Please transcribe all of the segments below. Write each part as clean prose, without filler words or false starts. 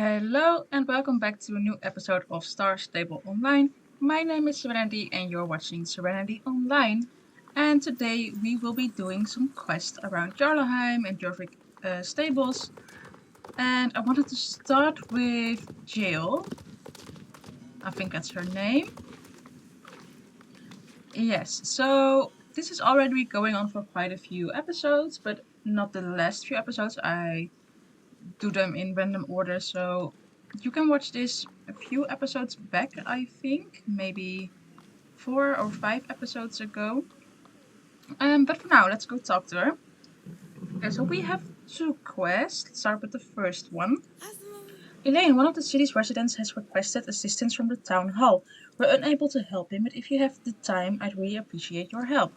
Hello and welcome back to a new episode of Stable Online. My name is Serenity and you're watching Serenity Online. And today we will be doing some quests around Jarlaheim and Jorvik stables. And I wanted to start with Jill. I think that's her name. Yes, so this is already going on for quite a few episodes, but not the last few episodes. I do them in random order, so you can watch this a few episodes back, I think, maybe 4 or 5 episodes ago. But for now, let's go talk to her. Okay, so we have two quests. Let's start with the first one. Elaine, one of the city's residents, has requested assistance from the town hall. We're unable to help him, but if you have the time, I'd really appreciate your help.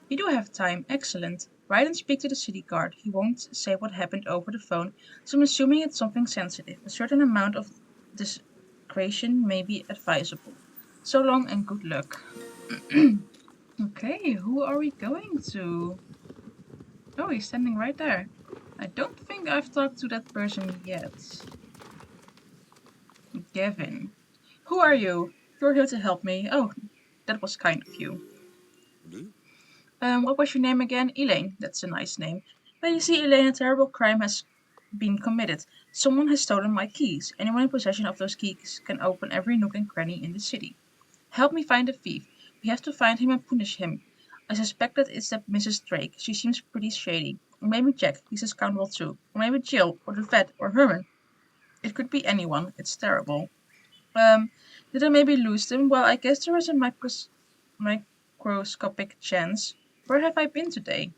You do have time. Excellent. Write and speak to the city guard. He won't say what happened over the phone, so I'm assuming it's something sensitive. A certain amount of discretion may be advisable. So long and good luck. Okay, who are we going to? Oh, he's standing right there. I don't think I've talked to that person yet. Gavin. Who are you? You're here to help me. Oh, that was kind of you. What was your name again? Elaine. That's a nice name. Well, you see, Elaine, a terrible crime has been committed. Someone has stolen my keys. Anyone in possession of those keys can open every nook and cranny in the city. Help me find the thief. We have to find him and punish him. I suspect that it's that Mrs. Drake. She seems pretty shady. Or maybe Jack. He's a scoundrel too. Or maybe Jill, or the vet, or Herman. It could be anyone. It's terrible. Did I maybe lose them? Well, I guess there is a microscopic chance. Where have I been today?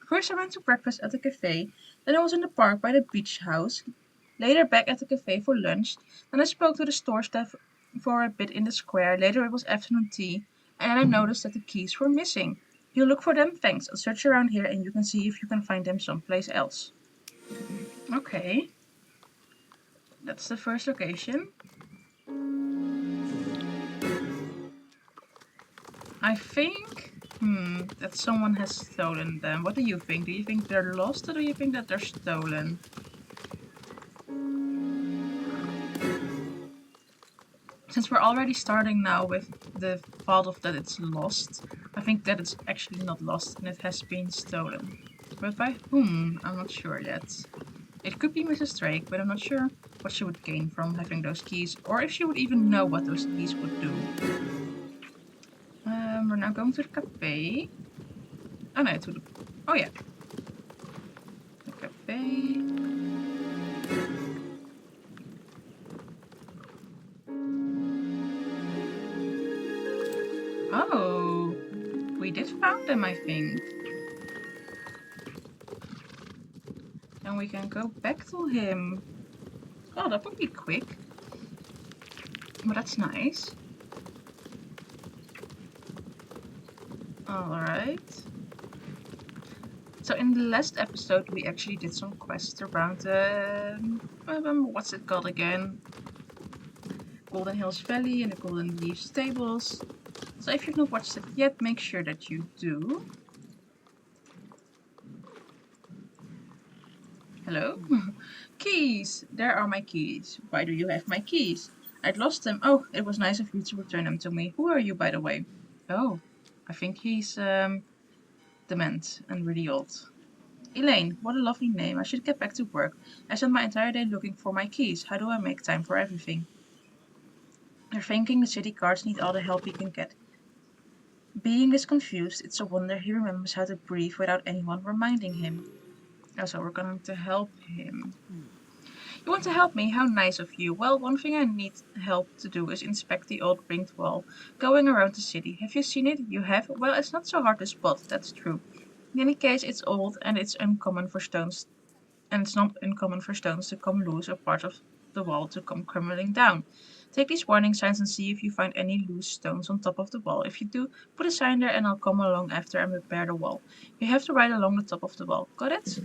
First I went to breakfast at the cafe, then I was in the park by the beach house, later back at the cafe for lunch, then I spoke to the store staff for a bit in the square, later it was afternoon tea, and then I noticed that the keys were missing. You look for them? Thanks. I'll search around here and you can see if you can find them someplace else. Okay. That's the first location. I think that someone has stolen them. What do you think? Do you think they're lost or do you think that they're stolen? Since we're already starting now with the thought of that it's lost, I think that it's actually not lost and it has been stolen. But by whom? I'm not sure yet. It could be Mrs. Drake, but I'm not sure what she would gain from having those keys, or if she would even know what those keys would do. We're now going to the cafe. Oh no, to the... Oh yeah. The cafe. Oh, we did found them, I think. And we can go back to him. Oh, that would be quick. But that's nice. Alright. So in the last episode we actually did some quests around what's it called again? Golden Hills Valley and the Golden Leaf Stables. So if you've not watched it yet, make sure that you do. Hello? Keys! There are my keys. Why do you have my keys? I'd lost them. Oh, it was nice of you to return them to me. Who are you, by the way? Oh, I think he's dement and really old. Elaine, what a lovely name. I should get back to work. I spent my entire day looking for my keys. How do I make time for everything? You're thinking the city guards need all the help he can get. Being is confused. It's a wonder he remembers how to breathe without anyone reminding him. So we're going to help him. You want to help me? How nice of you. Well, one thing I need help to do is inspect the old ringed wall going around the city. Have you seen it? You have? Well, it's not so hard to spot, that's true. In any case, it's old and it's uncommon for stones, and it's not uncommon for stones to come loose or parts of the wall to come crumbling down. Take these warning signs and see if you find any loose stones on top of the wall. If you do, put a sign there and I'll come along after and repair the wall. You have to ride along the top of the wall. Got it?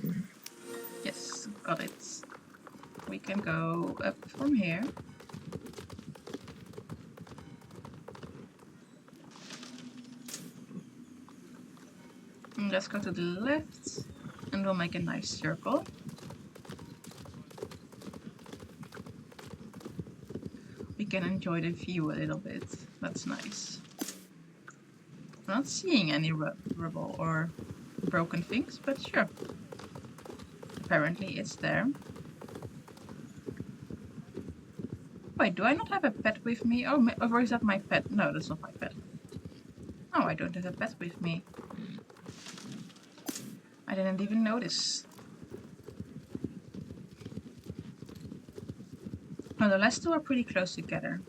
Yes, got it. We can go up from here. And let's go to the left and we'll make a nice circle. can enjoy the view a little bit. That's nice. I'm not seeing any rubble or broken things, but sure. Apparently it's there. Wait, do I not have a pet with me? Oh, or is that my pet? No, that's not my pet. Oh, I don't have a pet with me. I didn't even notice. Well, the last two are pretty close together.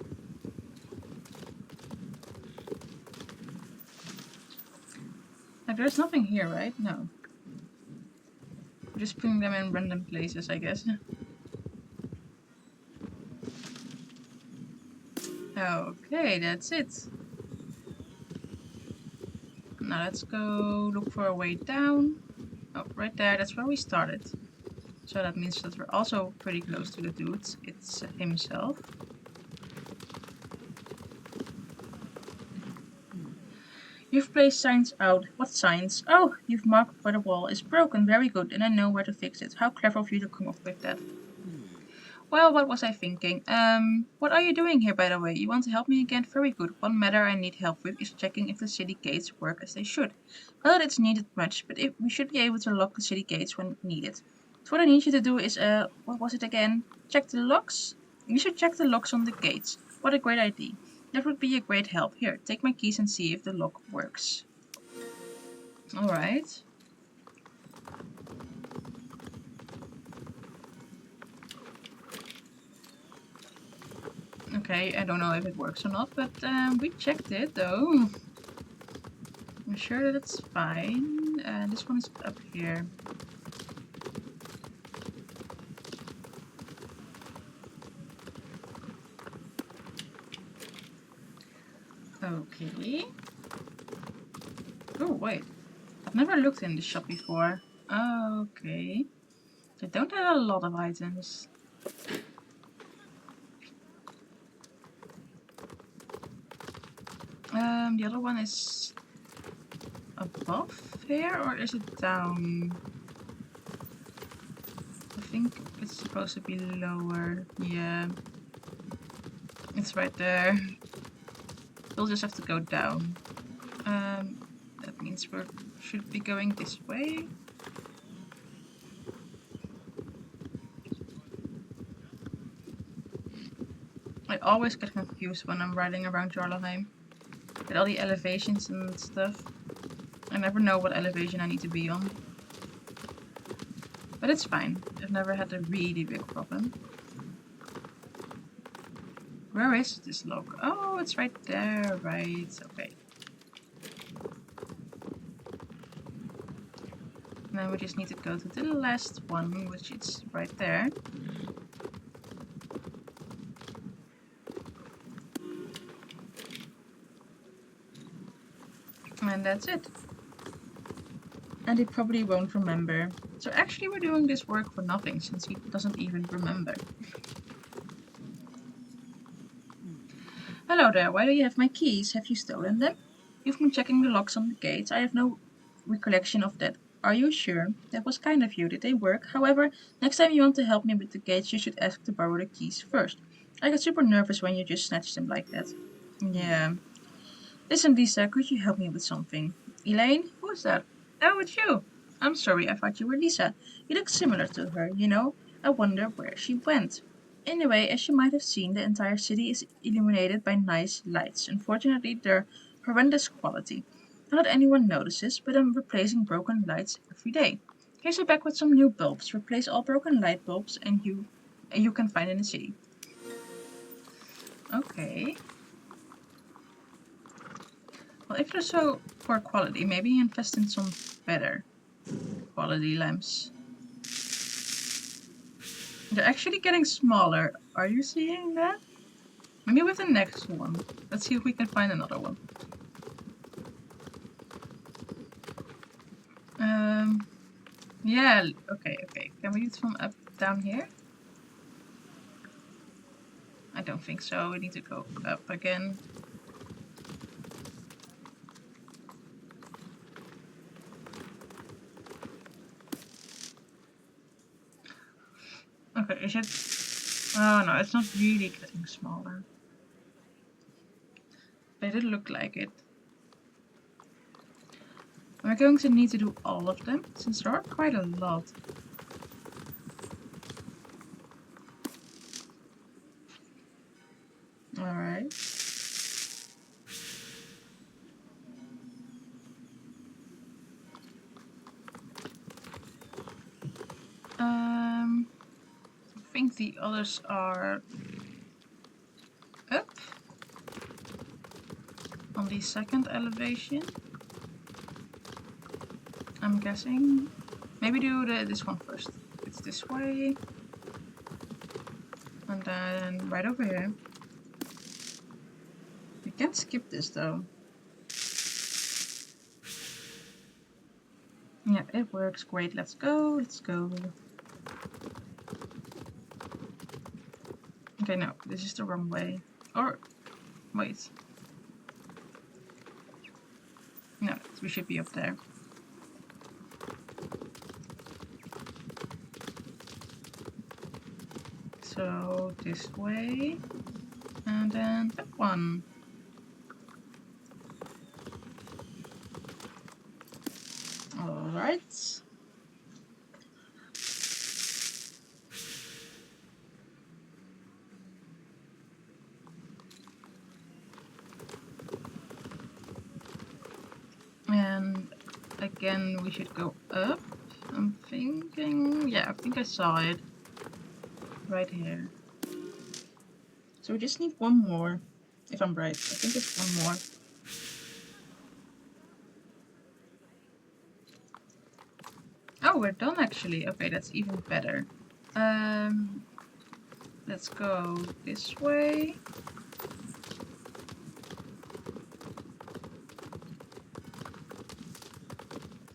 Like, there's nothing here, right? No. I'm just putting them in random places, I guess. Okay, that's it. Now let's go look for a way down. Oh, right there, that's where we started. So that means that we're also pretty close to the dude. It's himself. You've placed signs out. What signs? Oh, you've marked where the wall is broken. Very good, and I know where to fix it. How clever of you to come up with that. Well, what was I thinking? What are you doing here, by the way? You want to help me again? Very good. One matter I need help with is checking if the city gates work as they should. Not that it's needed much, but we should be able to lock the city gates when needed. So what I need you to do is, what was it again? Check the locks? You should check the locks on the gates. What a great idea. That would be a great help. Here, take my keys and see if the lock works. Alright. Okay, I don't know if it works or not, but we checked it though. I'm sure that it's fine. This one is up here. Okay. Oh, wait. I've never looked in this shop before. Okay. They don't have a lot of items. The other one is above here, or is it down? I think it's supposed to be lower. Yeah. It's right there. We'll just have to go down. That means we should be going this way. I always get confused when I'm riding around Jarlaheim. With all the elevations and stuff. I never know what elevation I need to be on. But it's fine. I've never had a really big problem. Where is this lock? Oh, it's right there. Right. Okay. Now we just need to go to the last one, which is right there. And that's it. And he probably won't remember. So actually we're doing this work for nothing, since he doesn't even remember. Hello there, why do you have my keys? Have you stolen them? You've been checking the locks on the gates. I have no recollection of that. Are you sure? That was kind of you. Did they work? However, next time you want to help me with the gates, you should ask to borrow the keys first. I get super nervous when you just snatch them like that. Yeah. Listen, Lisa, could you help me with something? Elaine? Who's that? Oh, it's you. I'm sorry, I thought you were Lisa. You look similar to her, you know? I wonder where she went. Anyway, as you might have seen, the entire city is illuminated by nice lights. Unfortunately, they're horrendous quality. Not that anyone notices, but I'm replacing broken lights every day. Here's a bag with some new bulbs. Replace all broken light bulbs and you can find in the city. Okay. Well, if they're so poor quality, maybe invest in some better quality lamps. They're actually getting smaller. Are you seeing that? Maybe with the next one. Let's see if we can find another one. Yeah, okay. Can we do it from up down here? I don't think so. We need to go up again. Okay, is it... Oh no, it's not really getting smaller. They did look like it. We're going to need to do all of them, since there are quite a lot. Alright. I think the others are up on the second elevation. I'm guessing. Maybe do this one first. It's this way. And then right over here. We can't skip this though. Yeah, it works great. Let's go. Let's go. Okay, no, this is the wrong way. Or, wait. No, we should be up there. So, this way. And then that one. Alright. And again, we should go up. I'm thinking, yeah, I think I saw it right here. So we just need one more, if I'm right. I think it's one more. Oh, we're done actually. Okay, that's even better. Let's go this way.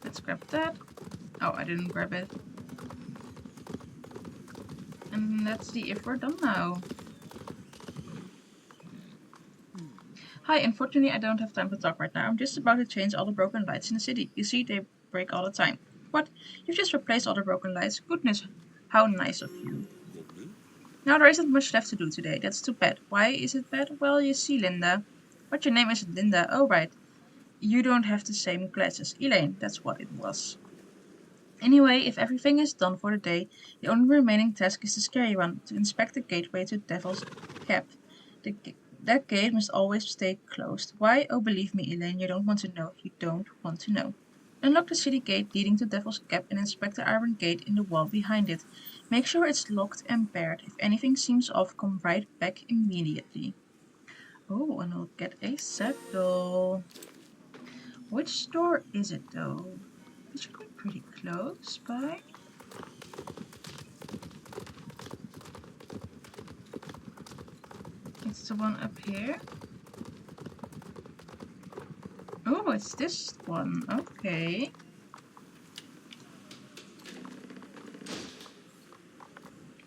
Let's grab that. Oh, I didn't grab it. And let's see if we're done now. Hi, unfortunately I don't have time to talk right now. I'm just about to change all the broken lights in the city. You see, they break all the time. What? You've just replaced all the broken lights? Goodness, how nice of you. Now there isn't much left to do today. That's too bad. Why is it bad? Well, you see, Linda. But your name isn't Linda. Oh, right. You don't have the same glasses. Elaine, that's what it was. Anyway, if everything is done for the day, the only remaining task is the scary one, to inspect the gateway to Devil's Cap. That gate must always stay closed. Why? Oh, believe me, Elaine, you don't want to know. You don't want to know. Unlock the city gate leading to Devil's Cap and inspect the iron gate in the wall behind it. Make sure it's locked and barred. If anything seems off, come right back immediately. Oh, and I'll get a saddle. Which store is it though? It should be pretty close by. It's the one up here. Oh, it's this one. Okay.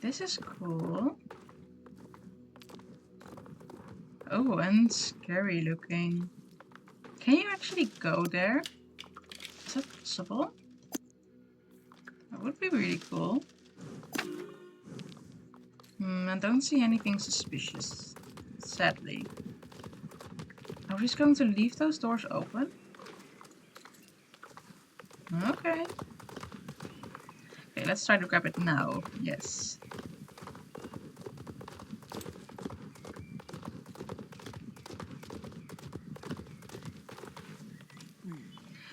This is cool. Oh, and scary looking. Can you actually go there? Is that possible? That would be really cool. I don't see anything suspicious, sadly. I'm just going to leave those doors open. Okay. Okay, let's try to grab it now. Yes.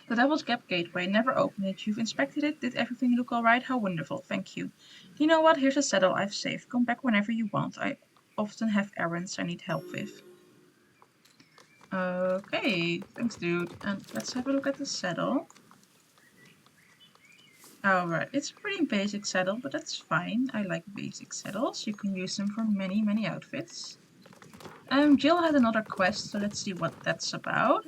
The Devil's Gap Gateway, never opened it. You've inspected it? Did everything look alright? How wonderful, thank you. You know what? Here's a saddle I've saved. Come back whenever you want. I often have errands I need help with. Okay, thanks dude. And let's have a look at the saddle. Alright, it's a pretty basic saddle, but that's fine. I like basic saddles. You can use them for many, many outfits. Jill had another quest, so let's see what that's about.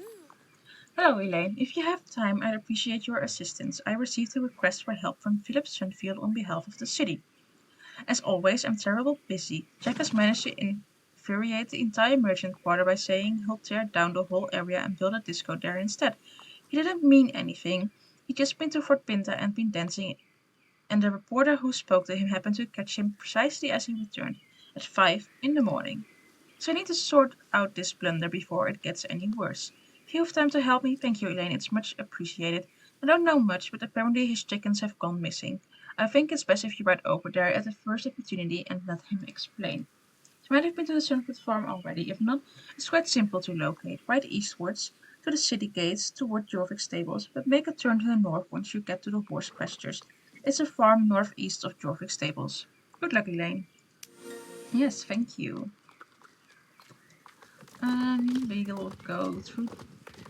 Hello, Elaine. If you have time, I'd appreciate your assistance. I received a request for help from Philip Sunfield on behalf of the city. As always, I'm terribly busy. Jack has managed to infuriate the entire merchant quarter by saying he'll tear down the whole area and build a disco there instead. He didn't mean anything. He'd just been to Fort Pinta and been dancing, and the reporter who spoke to him happened to catch him precisely as he returned, at 5 in the morning. So I need to sort out this blender before it gets any worse. If you have time to help me, thank you, Elaine. It's much appreciated. I don't know much, but apparently his chickens have gone missing. I think it's best if you ride over there at the first opportunity and let him explain. You might have been to the Sunwood farm already. If not, it's quite simple to locate. Right eastwards to the city gates toward Jorvik's stables, but make a turn to the north once you get to the horse pastures. It's a farm northeast of Jorvik's stables. Good luck, Elaine. Yes, thank you. We will go through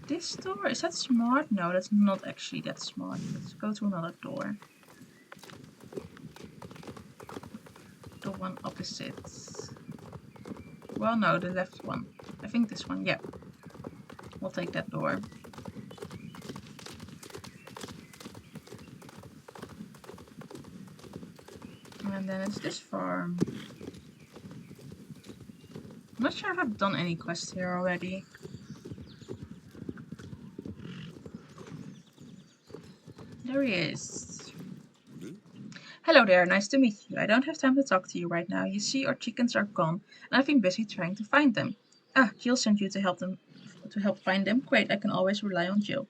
this door. Is that smart? No, that's not actually that smart. Let's go to another door. The one opposite. Well, no, the left one. I think this one, yeah. We'll take that door. And then it's this farm. I'm not sure if I've done any quests here already. There he is. Hello there, nice to meet you. I don't have time to talk to you right now. You see, our chickens are gone, and I've been busy trying to find them. Ah, Jill sent you to help find them. Great, I can always rely on Jill.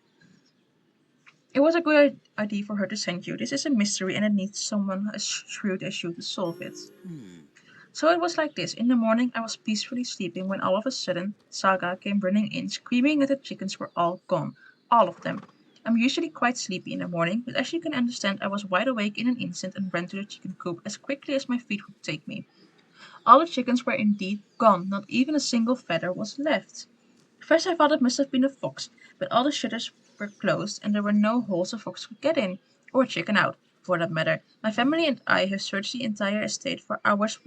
It was a good idea for her to send you. This is a mystery, and it needs someone as shrewd as you to solve it. So it was like this. In the morning, I was peacefully sleeping when all of a sudden, Saga came running in, screaming that the chickens were all gone. All of them. I'm usually quite sleepy in the morning, but as you can understand, I was wide awake in an instant and ran to the chicken coop as quickly as my feet would take me. All the chickens were indeed gone, not even a single feather was left. First I thought it must have been a fox, but all the shutters were closed and there were no holes a fox could get in, or a chicken out, for that matter. My family and I have searched the entire estate for hours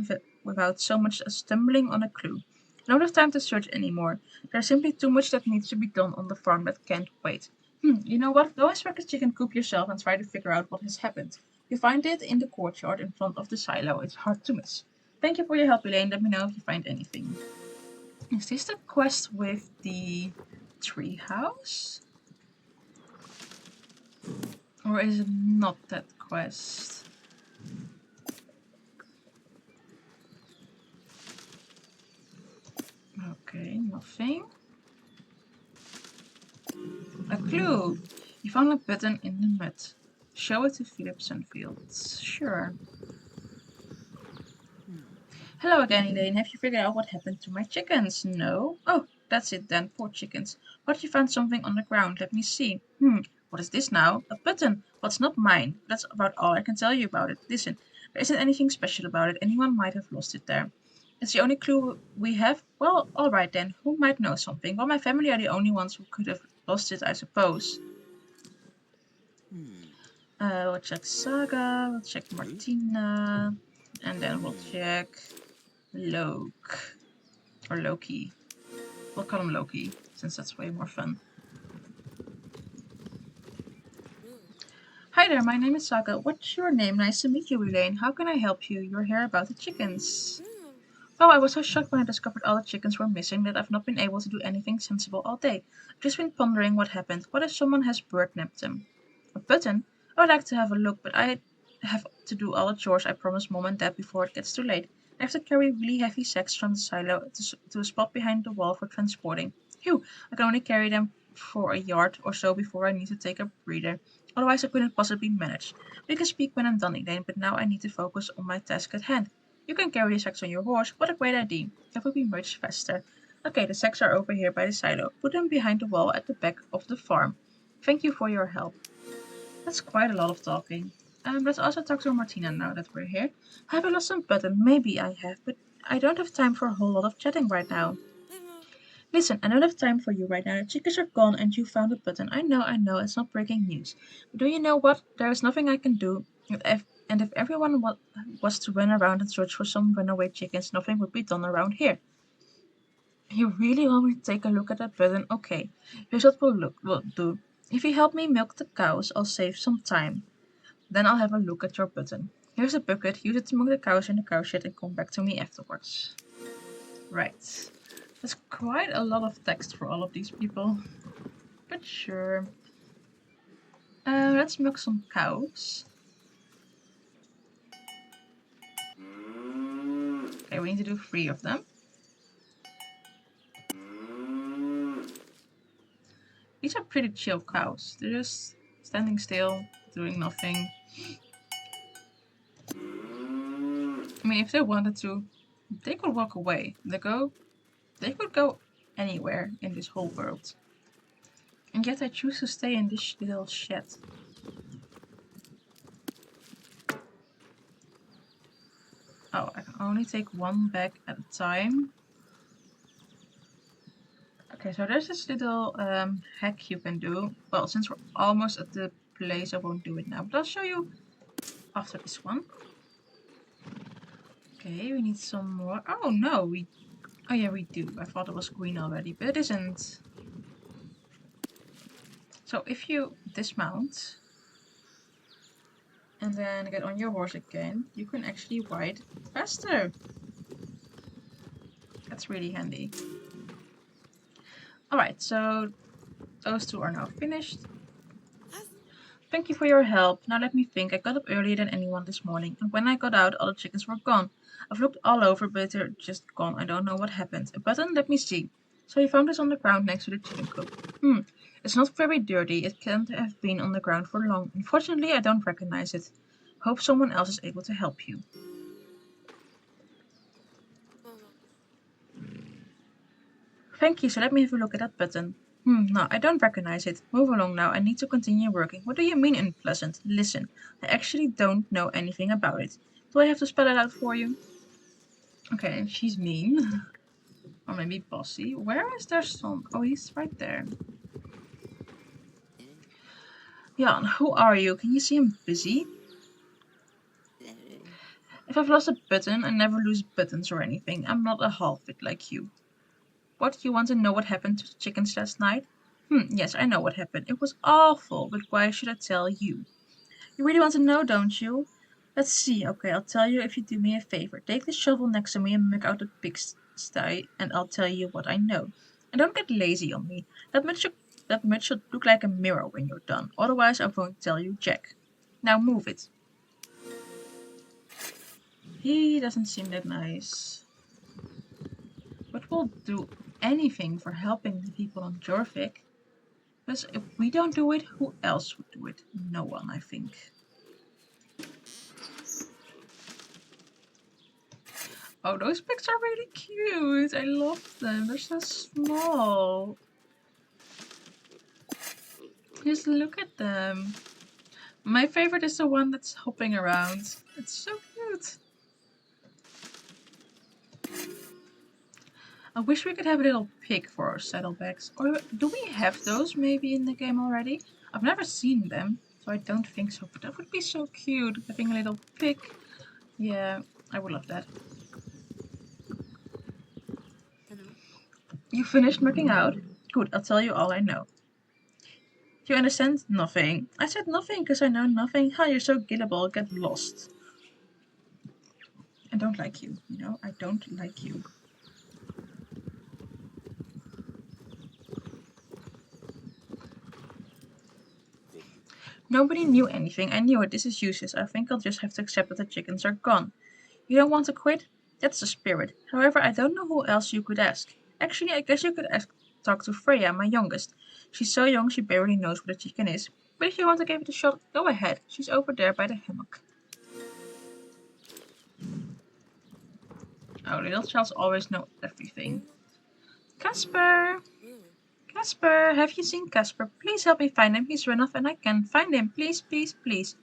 without so much as stumbling on a clue. I don't have time to search anymore. There's simply too much that needs to be done on the farm that can't wait. You know what? Go inspect the chicken coop yourself and try to figure out what has happened. You find it in the courtyard in front of the silo. It's hard to miss. Thank you for your help, Elaine. Let me know if you find anything. Is this the quest with the treehouse? Or is it not that quest? Okay, nothing. A clue! You found a button in the mud. Show it to Philip Sunfield. Sure. Hello again, Elaine. Have you figured out what happened to my chickens? No? Oh, that's it then. Poor chickens. But you found something on the ground. Let me see. What is this now? A button. Well, it's not mine. That's about all I can tell you about it. Listen, there isn't anything special about it. Anyone might have lost it there. It's the only clue we have? Well, alright then. Who might know something? Well, my family are the only ones who could have lost it, I suppose. We'll check Saga, we'll check Martina, and then we'll check Loke. Or Loki. We'll call him Loki, since that's way more fun. Hi there, my name is Saga. What's your name? Nice to meet you, Elaine. How can I help you? You're here about the chickens. Oh, I was so shocked when I discovered all the chickens were missing that I've not been able to do anything sensible all day. I've just been pondering what happened. What if someone has bird-napped them? A button? I would like to have a look, but I have to do all the chores I promised Mom and Dad before it gets too late. I have to carry really heavy sacks from the silo to a spot behind the wall for transporting. Phew, I can only carry them for a yard or so before I need to take a breather. Otherwise I couldn't possibly manage. We can speak when I'm done, Elaine, but now I need to focus on my task at hand. You can carry the sacks on your horse. What a great idea. That would be much faster. Okay, the sacks are over here by the silo. Put them behind the wall at the back of the farm. Thank you for your help. That's quite a lot of talking. Let's also talk to Martina now that we're here. Have I lost some button? Maybe I have, but I don't have time for a whole lot of chatting right now. Listen, I don't have time for you right now. The chickens are gone and you found a button. I know, it's not breaking news. But do you know what? There is nothing I can do. And if everyone was to run around and search for some runaway chickens, nothing would be done around here. You really want me to take a look at that button? Okay, here's what we'll do. If you help me milk the cows, I'll save some time. Then I'll have a look at your button. Here's a bucket. Use it to milk the cows in the cow shed and come back to me afterwards. Right. That's quite a lot of text for all of these people. But sure. Let's milk some cows. Okay, we need to do 3 of them. These are pretty chill cows. They're just standing still, doing nothing. I mean, if they wanted to, they could walk away. They could go anywhere in this whole world. And yet I choose to stay in this little shed. Oh, I can only take one bag at a time. Okay, so there's this little hack you can do. Well, since we're almost at the place, I won't do it now, but I'll show you after this one. Okay, we need some more. Oh no, oh yeah, we do. I thought it was green already, but it isn't. So if you dismount and then get on your horse again, you can actually ride faster. That's really handy. Alright, so those two are now finished. Thank you for your help. Now let me think. I got up earlier than anyone this morning, and when I got out, all the chickens were gone. I've looked all over, but they're just gone. I don't know what happened. A button? Let me see. So you found this on the ground next to the chicken coop. It's not very dirty. It can't have been on the ground for long. Unfortunately, I don't recognize it. Hope someone else is able to help you. Thank you, so let me have a look at that button. No, I don't recognize it. Move along now, I need to continue working. What do you mean unpleasant? Listen, I actually don't know anything about it. Do I have to spell it out for you? Okay, she's mean. Or maybe bossy. Where is their son? Oh, he's right there. Jan, who are you? Can you see I'm busy? If I've lost a button, I never lose buttons or anything. I'm not a half-wit like you. What, you want to know what happened to the chickens last night? Yes, I know what happened. It was awful, but why should I tell you? You really want to know, don't you? Let's see. Okay, I'll tell you if you do me a favor. Take the shovel next to me and muck out the pigsty, and I'll tell you what I know. And don't get lazy on me. That much should look like a mirror when you're done. Otherwise, I won't tell you jack. Now move it. He doesn't seem that nice. But we'll do anything for helping the people on Jorvik. Because if we don't do it, who else would do it? No one, I think. Oh, those pigs are really cute. I love them. They're so small. Just look at them. My favorite is the one that's hopping around. It's so cute. I wish we could have a little pig for our saddlebags. Or do we have those maybe in the game already? I've never seen them, so I don't think so. But that would be so cute, having a little pig. Yeah, I would love that. You finished working out? Good, I'll tell you all I know. Do you understand? Nothing. I said nothing because I know nothing. How you're so gullible, get lost. I don't like you, you know? I don't like you. Nobody knew anything. I knew it. This is useless. I think I'll just have to accept that the chickens are gone. You don't want to quit? That's the spirit. However, I don't know who else you could ask. Actually, I guess you could talk to Freya, my youngest. She's so young she barely knows what a chicken is. But if you want to give it a shot, go ahead. She's over there by the hammock. Oh, little childs always know everything. Casper! Casper, have you seen Casper? Please help me find him. He's run off and I can't find him. Please, please, please.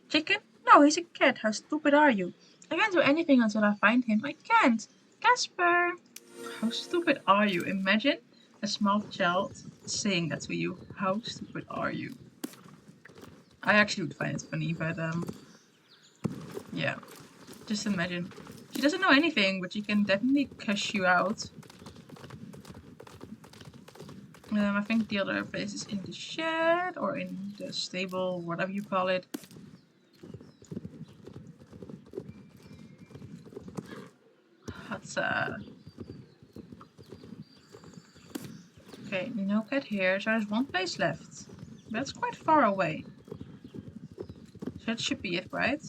Chicken? No, he's a cat. How stupid are you? I can't do anything until I find him. I can't. Casper! How stupid are you? Imagine a small child saying that to you. How stupid are you? I actually would find it funny, but yeah. Just imagine. She doesn't know anything, but she can definitely cuss you out. I think the other place is in the shed or in the stable, whatever you call it. Hatsa. Okay, no cat here, so there's one place left. That's quite far away. So that should be it, right?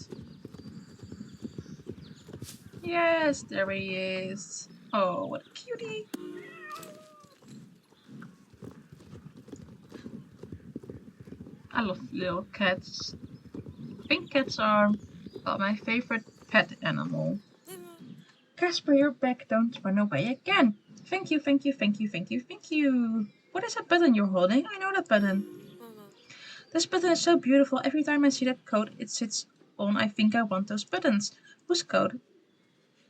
Yes, there he is. Oh, what a cutie. I love little cats. I think cats are, well, my favorite pet animal. Casper, you're back. Don't run away again. Thank you, thank you, thank you, thank you, thank you. What is that button you're holding? I know that button. This button is so beautiful. Every time I see that coat it sits on, I think I want those buttons. Whose coat?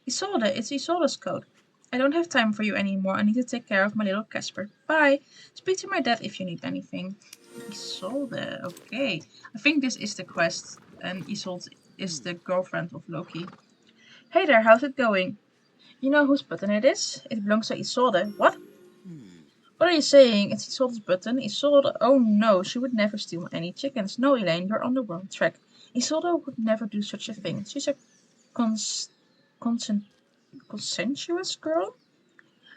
Isolde. It's Isolde's coat. I don't have time for you anymore. I need to take care of my little Casper. Bye. Speak to my dad if you need anything. Isolde. Okay. I think this is the quest, and Isolde is the girlfriend of Loki. Hey there, how's it going? You know whose button it is? It belongs to Isolde. What? What are you saying? It's Isolde's button. Isolde? Oh no, she would never steal any chickens. No, Elaine, you're on the wrong track. Isolde would never do such a thing. She's a cons- consent- consensuous girl?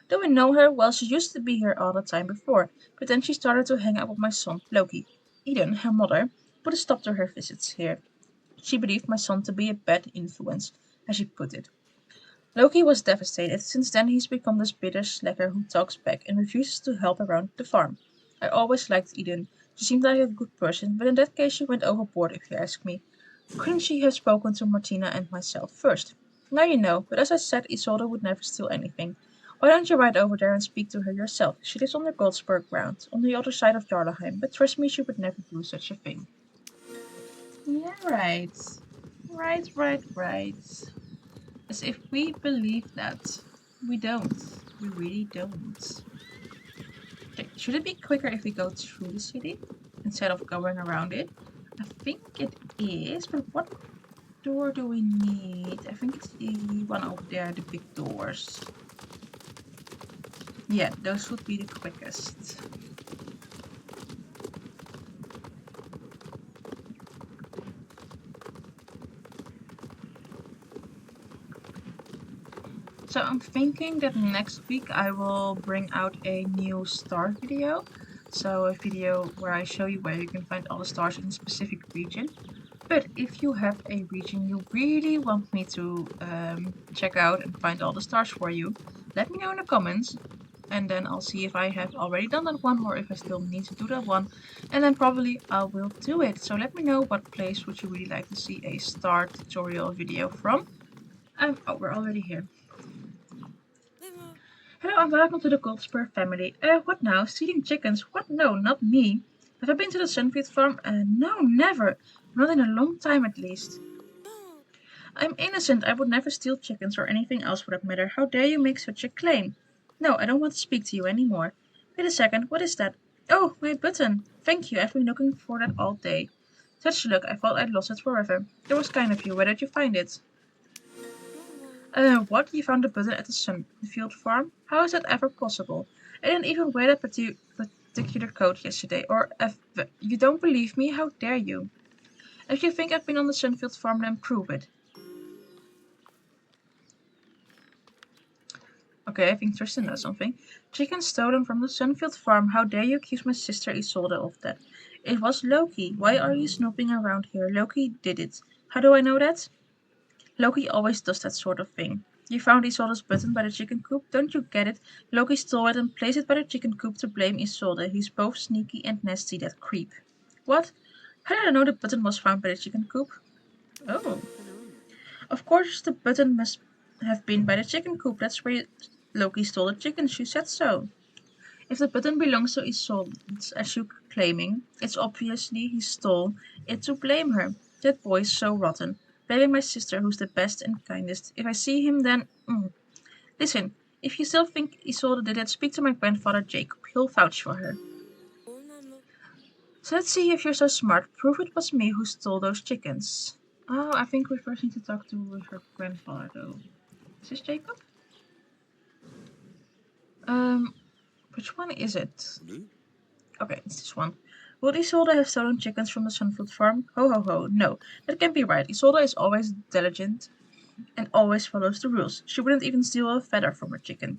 Do we know her? Well, she used to be here all the time before, but then she started to hang out with my son, Loki. Eden, her mother, put a stop to her visits here. She believed my son to be a bad influence, as she put it. Loki was devastated. Since then he's become this bitter slacker who talks back and refuses to help around the farm. I always liked Eden. She seemed like a good person, but in that case she went overboard if you ask me. Couldn't she have spoken to Martina and myself first? Now you know, but as I said, Isolde would never steal anything. Why don't you ride over there and speak to her yourself? She lives on the Goldsburg ground, on the other side of Jarlaheim, but trust me, she would never do such a thing. Yeah, right. Right. As if we believe that. We don't. We really don't. Okay, should it be quicker if we go through the city instead of going around it? I think it is, but what door do we need? I think it's the one over there, the big doors. Yeah, those would be the quickest. So I'm thinking that next week I will bring out a new star video. So a video where I show you where you can find all the stars in a specific region. But if you have a region you really want me to check out and find all the stars for you, let me know in the comments. And then I'll see if I have already done that one or if I still need to do that one. And then probably I will do it. So let me know what place would you really like to see a star tutorial video from. Oh, we're already here. Hello and welcome to the Goldspur family. What now? Stealing chickens? What? No, not me. Have I been to the Sunfield farm? No, never. Not in a long time at least. I'm innocent. I would never steal chickens or anything else for that matter. How dare you make such a claim? No, I don't want to speak to you anymore. Wait a second, what is that? Oh, my button. Thank you, I've been looking for that all day. Such luck, I thought I'd lost it forever. That was kind of you. Where did you find it? What? You found a button at the Sunfield farm? How is that ever possible? I didn't even wear that particular coat yesterday. Or if you don't believe me, how dare you? If you think I've been on the Sunfield farm, then prove it. Okay, I think Tristan knows something. Chicken stolen from the Sunfield farm. How dare you accuse my sister Isolde of that? It was Loki. Why are you snooping around here? Loki did it. How do I know that? Loki always does that sort of thing. You found Isolde's button by the chicken coop? Don't you get it? Loki stole it and placed it by the chicken coop to blame Isolde. He's both sneaky and nasty, that creep. What? How did I know the button was found by the chicken coop? Oh. Of course the button must have been by the chicken coop. That's where Loki stole the chickens. You said so. If the button belongs to Isolde, as you're claiming, it's obviously he stole it to blame her. That boy's so rotten. Blaming my sister, who's the best and kindest. If I see him, then... Listen, if you still think Isolde did it, speak to my grandfather Jacob. He'll vouch for her. So let's see if you're so smart. Prove it was me who stole those chickens. Oh, I think we first need to talk to her grandfather, though. Is this Jacob? Which one is it? Okay, it's this one. Would Isolde have stolen chickens from the Sunfield farm? Ho ho ho, no. That can't be right. Isolde is always diligent and always follows the rules. She wouldn't even steal a feather from her chicken.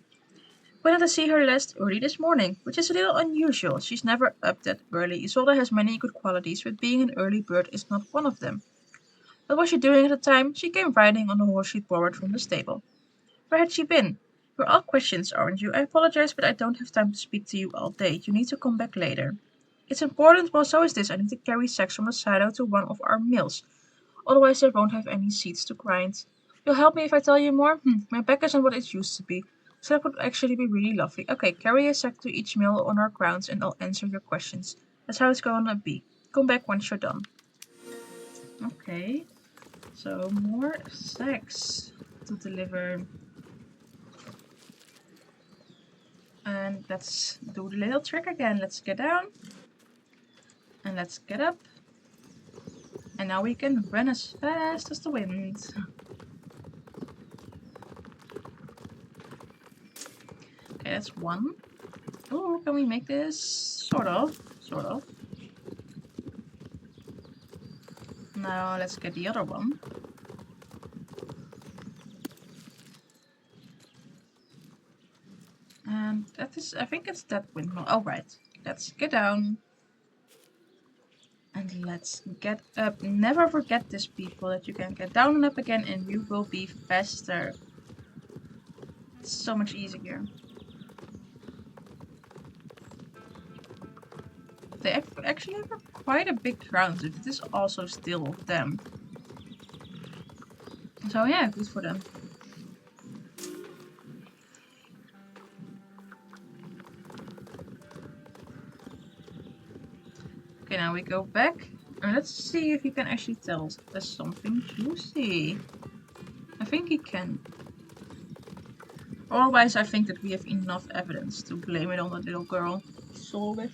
When did I see her last? Early this morning, which is a little unusual. She's never up that early. Isolde has many good qualities, but being an early bird is not one of them. What was she doing at the time? She came riding on the horse she'd borrowed from the stable. Where had she been? You're all questions, aren't you? I apologize, but I don't have time to speak to you all day. You need to come back later. It's important, well so is this. I need to carry sacks from the silo to one of our mills. Otherwise they won't have any seeds to grind. You'll help me if I tell you more? My back isn't what it used to be. So that would actually be really lovely. Okay, carry a sack to each mill on our grounds and I'll answer your questions. That's how it's gonna be. Come back once you're done. Okay, so more sacks to deliver. And let's do the little trick again. Let's get down. And let's get up. And now we can run as fast as the wind. Okay, that's one. Oh, can we make this? Sort of. Sort of. Now let's get the other one. And that is, I think it's that windmill. Oh, right. Let's get down. And let's get up. Never forget this, people, that you can get down and up again and you will be faster. It's so much easier. They actually have quite a big ground. It is also still them. So yeah, good for them. Okay, now we go back. And let's see if he can actually tell us something juicy. I think he can. Otherwise, I think that we have enough evidence to blame it on that little girl. Soulish.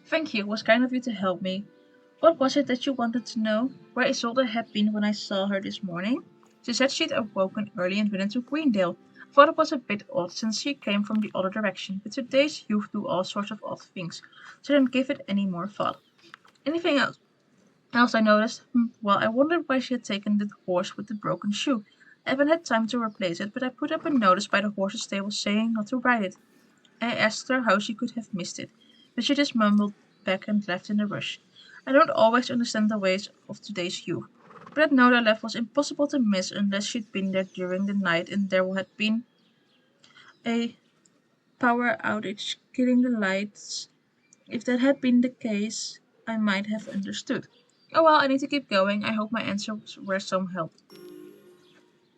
Thank you, it was kind of you to help me. What was it that you wanted to know? Where Isolde had been when I saw her this morning? She said she'd awoken early and been into Greendale. I thought it was a bit odd since she came from the other direction, but today's youth do all sorts of odd things, so I didn't give it any more thought. Anything else I noticed? Well, I wondered why she had taken the horse with the broken shoe. I haven't had time to replace it, but I put up a notice by the horse's stable saying not to ride it. I asked her how she could have missed it, but she just mumbled back and left in a rush. I don't always understand the ways of today's youth, but that note I left was impossible to miss unless she'd been there during the night and there had been a power outage killing the lights. If that had been the case, I might have understood. Oh well, I need to keep going. I hope my answers were some help.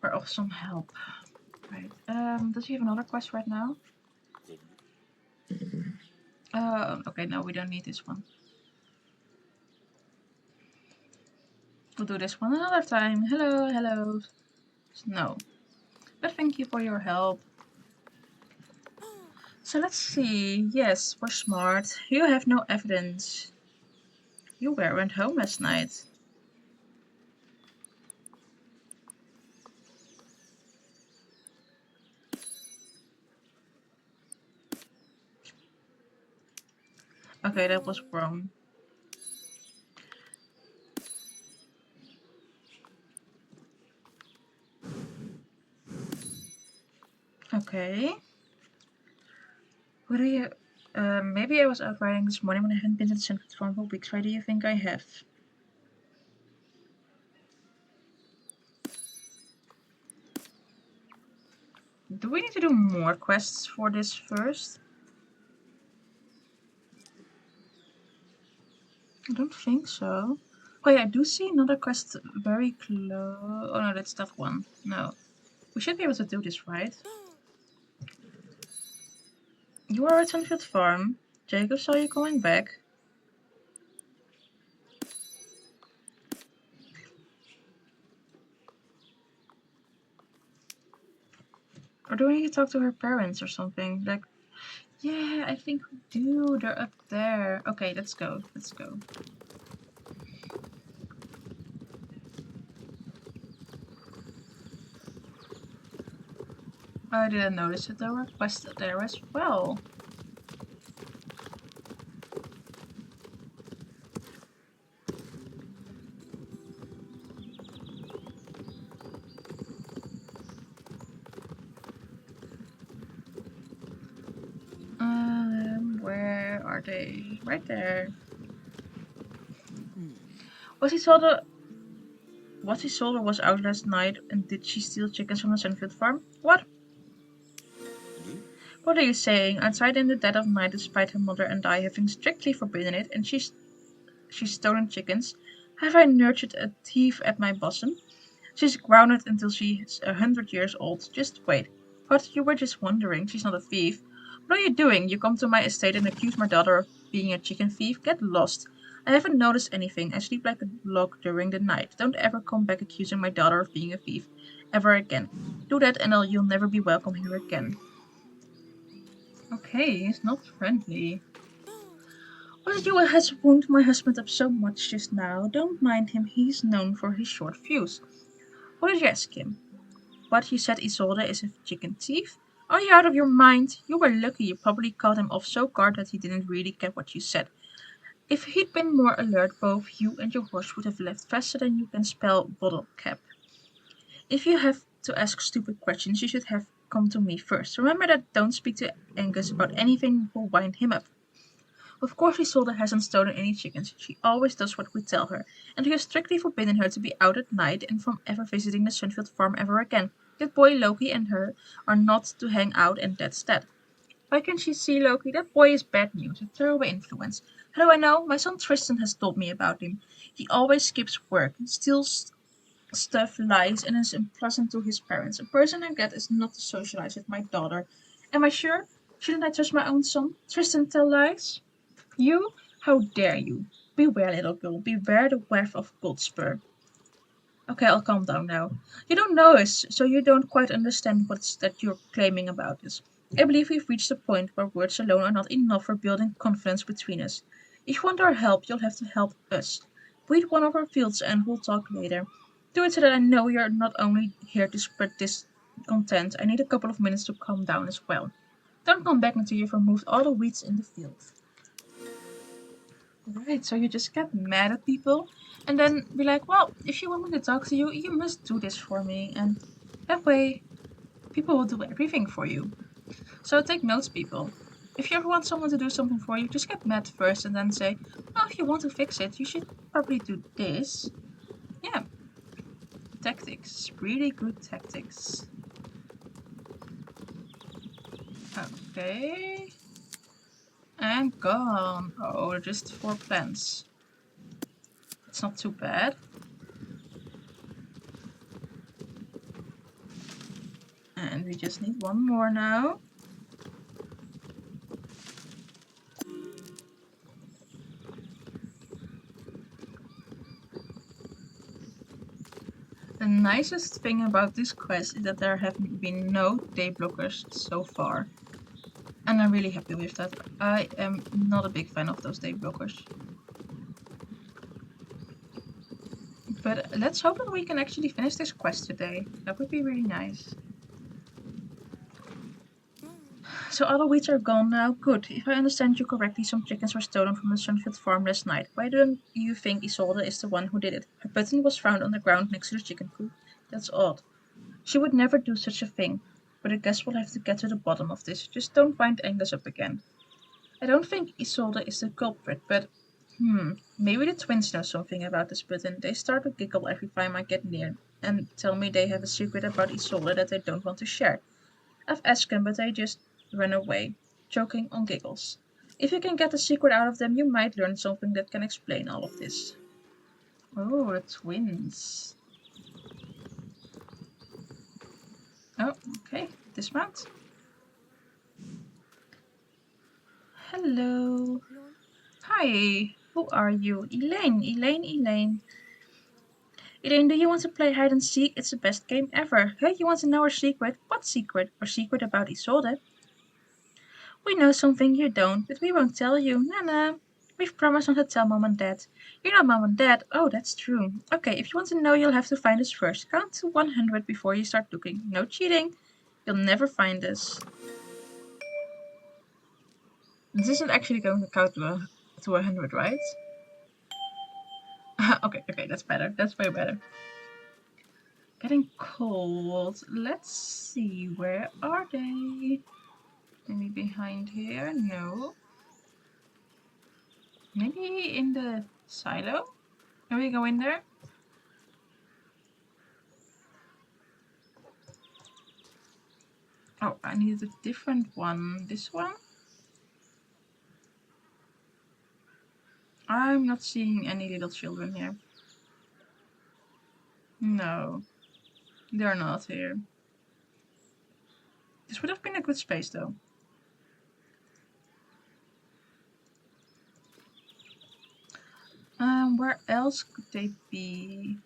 Or of some help. Right. Does he have another quest right now? Okay, no, we don't need this one. We'll do this one another time. Hello, hello. No. But thank you for your help. So let's see. Yes, we're smart. You have no evidence. You weren't home last night. Okay, that was wrong. Okay. What do you... maybe I was out riding this morning when I hadn't been to the central farm for weeks. Why do you think I have? Do we need to do more quests for this first? I don't think so. Oh yeah, I do see another quest very close. Oh no, that's that one. No. We should be able to do this, right? You are at Sunfield Farm. Jacob saw you going back. Or do we need to talk to her parents or something? Like, yeah, I think we do. They're up there. Okay, let's go. Let's go. I didn't notice that there were quests there as well. Where are they? Right there. Was he saw the... What Isolde was out last night and did she steal chickens from the Sunfield farm? What? What are you saying? Outside in the dead of night, despite her mother and I having strictly forbidden it, and she's stolen chickens. Have I nurtured a thief at my bosom? She's grounded until she's 100 years old. Just wait. What? You were just wondering. She's not a thief. What are you doing? You come to my estate and accuse my daughter of being a chicken thief? Get lost. I haven't noticed anything. I sleep like a log during the night. Don't ever come back accusing my daughter of being a thief. Ever again. Do that and you'll never be welcome here again. Okay, he's not friendly. Well, you has wound my husband up so much just now. Don't mind him, he's known for his short fuse. What did you ask him? What, you said Isolde is a chicken thief? Are you out of your mind? You were lucky you probably caught him off so guard that he didn't really get what you said. If he'd been more alert, both you and your horse would have left faster than you can spell bottle cap. If you have to ask stupid questions, you should have come to me first. Remember that, don't speak to Angus about anything will wind him up. Of course Isolde hasn't stolen any chickens. She always does what we tell her, and we have strictly forbidden her to be out at night and from ever visiting the Sunfield farm ever again. That boy Loki and her are not to hang out, and that's that. Why can't she see Loki? That boy is bad news, a terrible influence. How do I know? My son Tristan has told me about him. He always skips work, steals stuff, lies, and is unpleasant to his parents. A person like that is not to socialize with my daughter. Am I sure? Shouldn't I trust my own son? Tristan tell lies? You? How dare you? Beware, little girl, beware the wrath of Goldspur. Okay, I'll calm down now. You don't know us, so you don't quite understand what's that you're claiming about us. I believe we've reached a point where words alone are not enough for building confidence between us. If you want our help, you'll have to help us. Weed one of our fields and we'll talk later. Do it so that I know you're not only here to spread discontent. I need a couple of minutes to calm down as well. Don't come back until you've removed all the weeds in the field. Right, so you just get mad at people and then be like, well, if you want me to talk to you, you must do this for me. And that way, people will do everything for you. So take notes, people. If you ever want someone to do something for you, just get mad first and then say, well, if you want to fix it, you should probably do this. Yeah, tactics. Really good tactics. Okay. And gone. Oh, just 4 plants. It's not too bad. And we just need one more now. The nicest thing about this quest is that there have been no day blockers so far. And I'm really happy with that. I am not a big fan of those day blockers. But let's hope that we can actually finish this quest today. That would be really nice. So all the weeds are gone now? Good. If I understand you correctly, some chickens were stolen from the Sunfield farm last night. Why don't you think Isolde is the one who did it? Her button was found on the ground next to the chicken coop. That's odd. She would never do such a thing. But I guess we'll have to get to the bottom of this. Just don't wind Angus up again. I don't think Isolde is the culprit, but maybe the twins know something about this button. They start to giggle every time I get near and tell me they have a secret about Isolde that they don't want to share. I've asked them, but they just run away, choking on giggles. If you can get the secret out of them, you might learn something that can explain all of this. Oh, the twins. Oh, okay. Dismount. Hello. Hi. Who are you? Elaine, Elaine, Elaine. Elaine, do you want to play hide and seek? It's the best game ever. Hey, you want to know our secret? What secret? Our secret about Isolde? We know something you don't, but we won't tell you. Nana. We've promised not to tell Mom and Dad. You're not Mom and Dad. Oh, that's true. Okay, if you want to know, you'll have to find us first. Count to 100 before you start looking. No cheating. You'll never find us. This isn't actually going to count to 100, right? Okay, that's better. That's way better. Getting cold. Let's see, where are they? Maybe behind here? No. Maybe in the silo? Can we go in there? Oh, I needed a different one. This one? I'm not seeing any little children here. No, they're not here. This would have been a good space though. Where else could they be?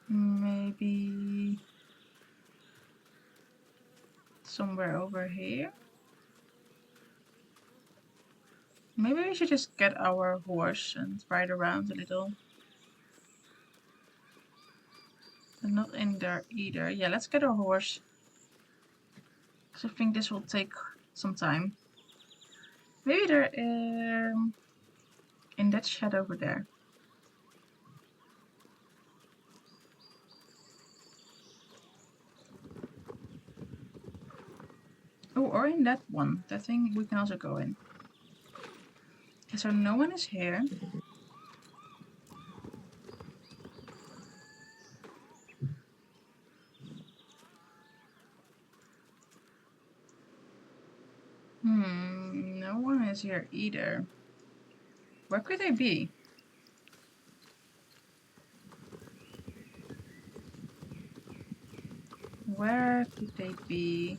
Maybe somewhere over here? Maybe we should just get our horse and ride around a little. They're not in there either. Yeah, let's get our horse. Because I think this will take some time. Maybe they're in that shed over there. Oh, or in that one. That thing we can also go in. Okay, so no one is here. No one is here either. Where could they be? Where could they be?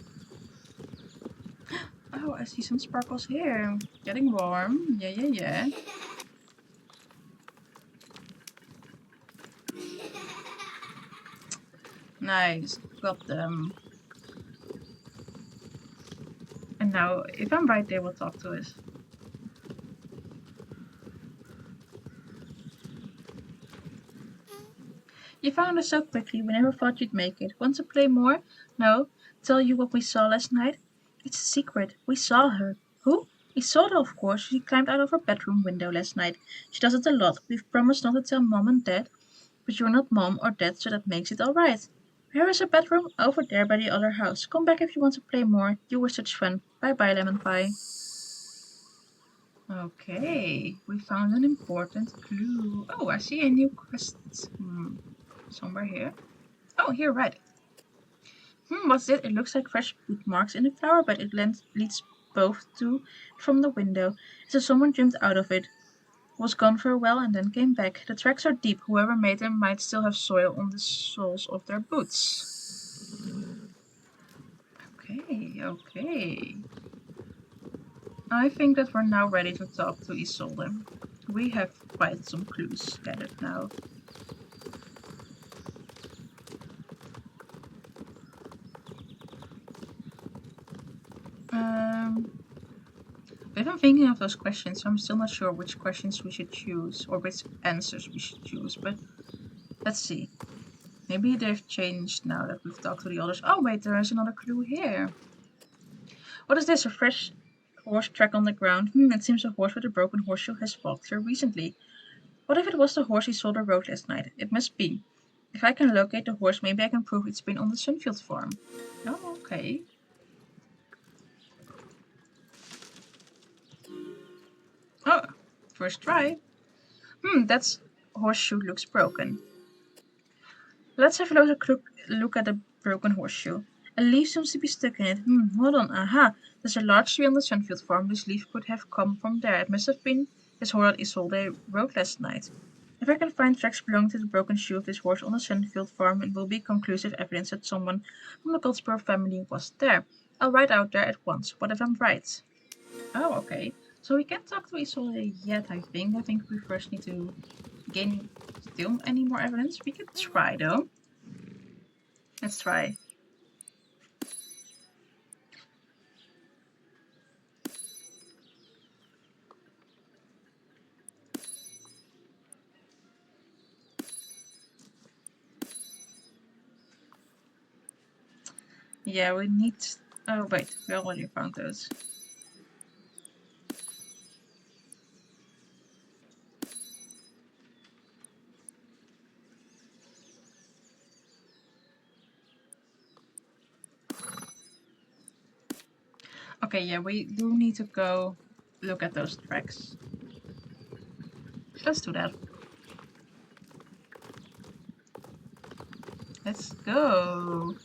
Oh, I see some sparkles here. Getting warm. Yeah. Nice. Got them. And now, if I'm right, they will talk to us. You found us so quickly, we never thought you'd make it. Want to play more? No? Tell you what we saw last night? It's a secret. We saw her. Who? Isolde, of course. She climbed out of her bedroom window last night. She does it a lot. We've promised not to tell Mom and Dad, but you're not Mom or Dad, so that makes it alright. Where is her bedroom? Over there by the other house. Come back if you want to play more. You were such fun. Bye-bye, Lemon Pie. Okay, we found an important clue. Oh, I see a new quest. Somewhere here. Oh, here, right. What's it? It looks like fresh bootmarks in the flower, but it leads both to from the window. So someone jumped out of it, was gone for a while, and then came back. The tracks are deep. Whoever made them might still have soil on the soles of their boots. Okay. I think that we're now ready to talk to Isolde. We have quite some clues gathered now. If I'm thinking of those questions, I'm still not sure which questions we should choose or which answers we should choose, but let's see. Maybe they've changed now that we've talked to the others. Oh wait, there is another clue here. What is this? A fresh horse track on the ground? It seems a horse with a broken horseshoe has walked here recently. What if it was the horse he saw the road last night? It must be. If I can locate the horse, maybe I can prove it's been on the Sunfield farm. Oh, okay. Oh, first try. That horseshoe looks broken. Let's have a look at the broken horseshoe. A leaf seems to be stuck in it. Hold on. Aha! There's a large tree on the Sunfield farm. This leaf could have come from there. It must have been this horse that Isolde rode last night. If I can find tracks belonging to the broken shoe of this horse on the Sunfield farm, it will be conclusive evidence that someone from the Goldsboro family was there. I'll ride out there at once. What if I'm right? Oh, okay. So we can't talk to Isolde yet, I think. I think we first need to gain still any more evidence. We could try, though. Let's try. Yeah, we need... Oh, wait. We already found those. Okay, yeah, we do need to go look at those tracks. Let's do that. Let's go.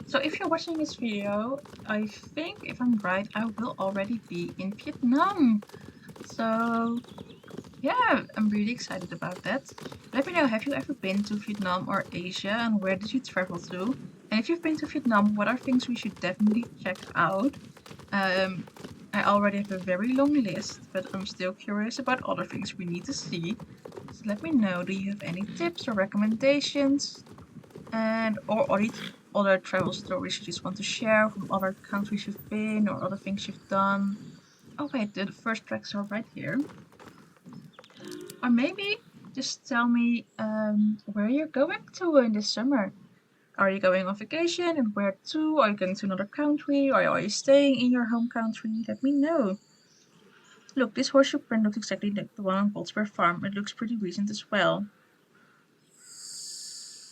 So if you're watching this video, I think, if I'm right, I will already be in Vietnam. So yeah, I'm really excited about that. Let me know, have you ever been to Vietnam or Asia, and where did you travel to? And if you've been to Vietnam, what are things we should definitely check out? I already have a very long list, but I'm still curious about other things we need to see. So let me know, do you have any tips or recommendations? And or other travel stories you just want to share from other countries you've been or other things you've done? Oh wait, the first tracks are right here. Or maybe just tell me where you're going to in this summer. Are you going on vacation, and where to? Are you going to another country, or are you staying in your home country? Let me know. Look, this horseshoe print looks exactly like the one on Boltzberg Farm. It looks pretty recent as well.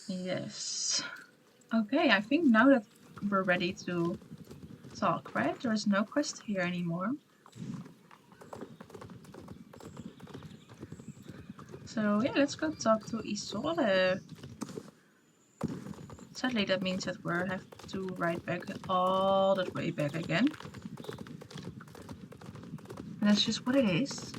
Yes. Okay, I think now that we're ready to talk, right? There is no quest here anymore. So yeah, let's go talk to Isolde. Sadly, that means that we have to ride back all that way back again. And that's just what it is.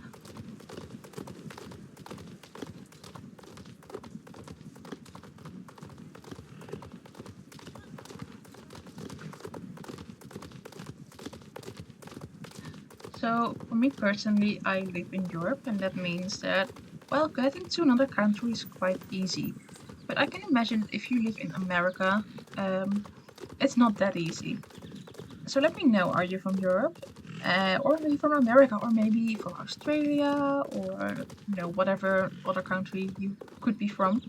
So for me personally, I live in Europe, and that means that, well, getting to another country is quite easy. But I can imagine if you live in America, it's not that easy. So let me know, are you from Europe? Or are you from America, or maybe from Australia, or whatever other country you could be from?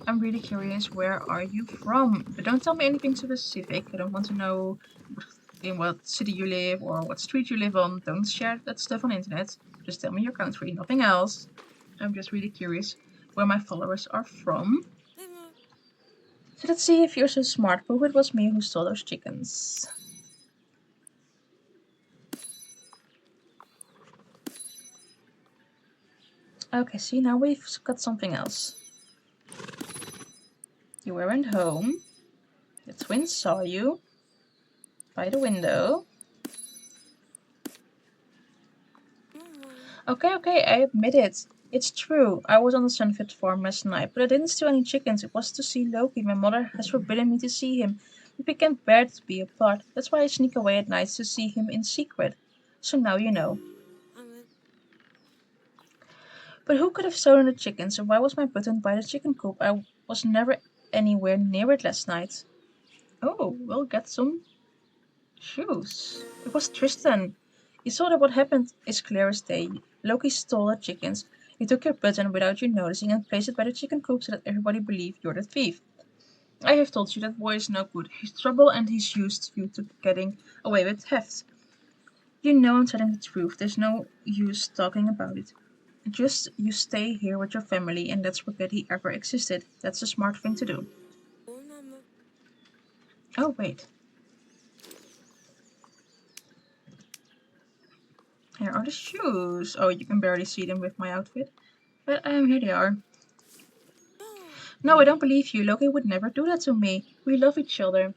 I'm really curious, where are you from? But don't tell me anything specific. I don't want to know in what city you live or what street you live on. Don't share that stuff on the internet. Just tell me your country, nothing else. I'm just really curious where my followers are from. So let's see if you're so smart. Prove it was me who stole those chickens. Okay, see, now we've got something else. You weren't home. The twins saw you by the window. Okay, I admit it. It's true. I was on the Sunfit farm last night, but I didn't steal any chickens. It was to see Loki. My mother has forbidden me to see him. We can't bear to be apart. That's why I sneak away at night to see him in secret. So now you know. But who could have stolen the chickens, and why was my button by the chicken coop? I was never anywhere near it last night. Oh, we'll get some shoes. It was Tristan. You saw that what happened is clear as day. Loki stole the chickens. He took your button without you noticing and placed it by the chicken coop so that everybody believed you're the thief. I have told you that boy is no good. He's trouble and he's used you to getting away with theft. You know I'm telling the truth. There's no use talking about it. Just you stay here with your family and let's forget he ever existed. That's a smart thing to do. Oh, wait. Here are the shoes. Oh, you can barely see them with my outfit. But here they are. No, I don't believe you. Loki would never do that to me. We love each other.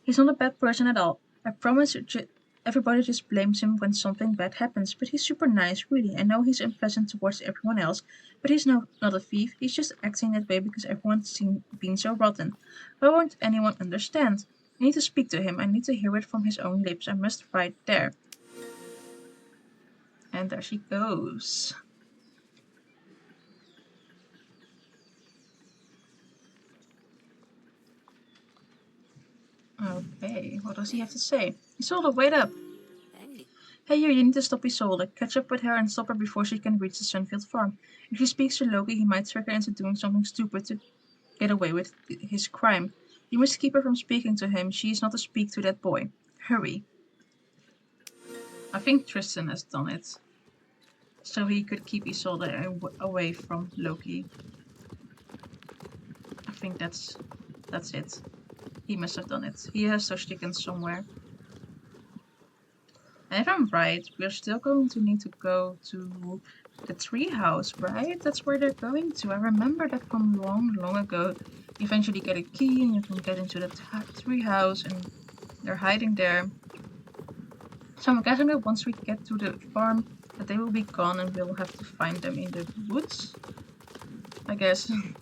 He's not a bad person at all. I promise everybody just blames him when something bad happens, but he's super nice, really. I know he's unpleasant towards everyone else, but he's not a thief. He's just acting that way because everyone's seen being so rotten. Why won't anyone understand? I need to speak to him. I need to hear it from his own lips. I must right there. And there she goes. Okay, what does he have to say? Isolde, wait up! Hey, you need to stop Isolde. Catch up with her and stop her before she can reach the Sunfield farm. If she speaks to Loki, he might trick her into doing something stupid to get away with his crime. You must keep her from speaking to him. She is not to speak to that boy. Hurry. I think Tristan has done it. So he could keep Isolde away from Loki. I think that's it. He must have done it. He has those chickens somewhere. And if I'm right, we're still going to need to go to the tree house, right? That's where they're going to. I remember that from long, long ago. You eventually get a key and you can get into the tree house and they're hiding there. So I'm guessing that once we get to the farm, that they will be gone and we'll have to find them in the woods, I guess. And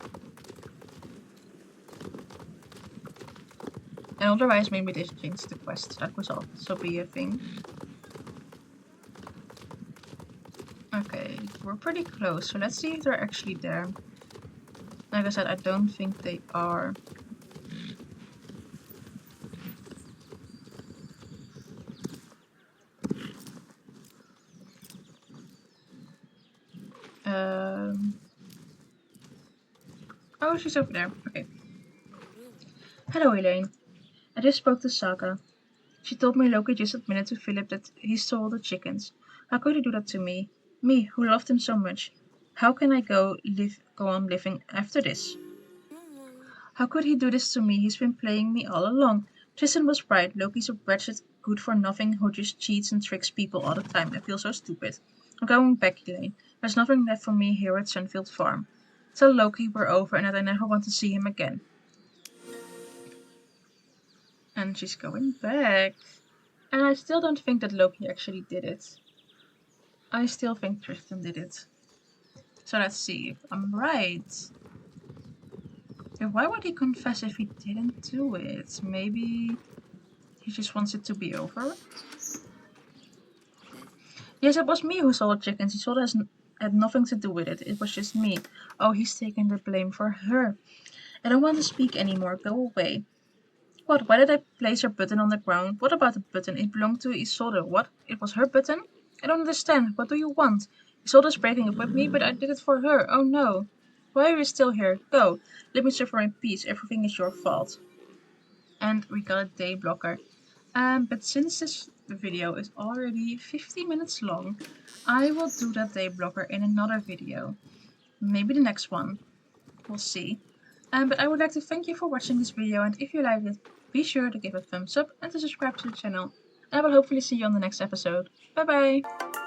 otherwise, maybe they changed the quest. That was also be a thing. Okay, we're pretty close, so let's see if they're actually there. Like I said, I don't think they are. Oh, she's over there. Okay. Hello, Elaine. I just spoke to Saga. She told me Loki just admitted to Philip that he stole the chickens. How could he do that to me? Me, who loved him so much. How can I go on living after this? How could he do this to me? He's been playing me all along. Tristan was right. Loki's a wretched, good-for-nothing who just cheats and tricks people all the time. I feel so stupid. I'm going back, Elaine. There's nothing left for me here at Sunfield Farm. Tell Loki we're over and that I never want to see him again. And she's going back. And I still don't think that Loki actually did it. I still think Tristan did it. So let's see if I'm right. Why would he confess if he didn't do it? Maybe he just wants it to be over? Yes, it was me who stole the chickens. He saw it had nothing to do with it. It was just me. Oh, he's taking the blame for her. I don't want to speak anymore. Go away. What? Why did I place her button on the ground? What about the button? It belonged to Isolde. What? It was her button? I don't understand. What do you want? Isolde's breaking up with me, but I did it for her. Oh no. Why are you still here? Go. Let me suffer in peace. Everything is your fault. And we got a day blocker. But since this video is already 50 minutes long, I will do that day blocker in another video. Maybe the next one. We'll see. But I would like to thank you for watching this video, and if you liked it, be sure to give a thumbs up and to subscribe to the channel. I will hopefully see you on the next episode. Bye bye!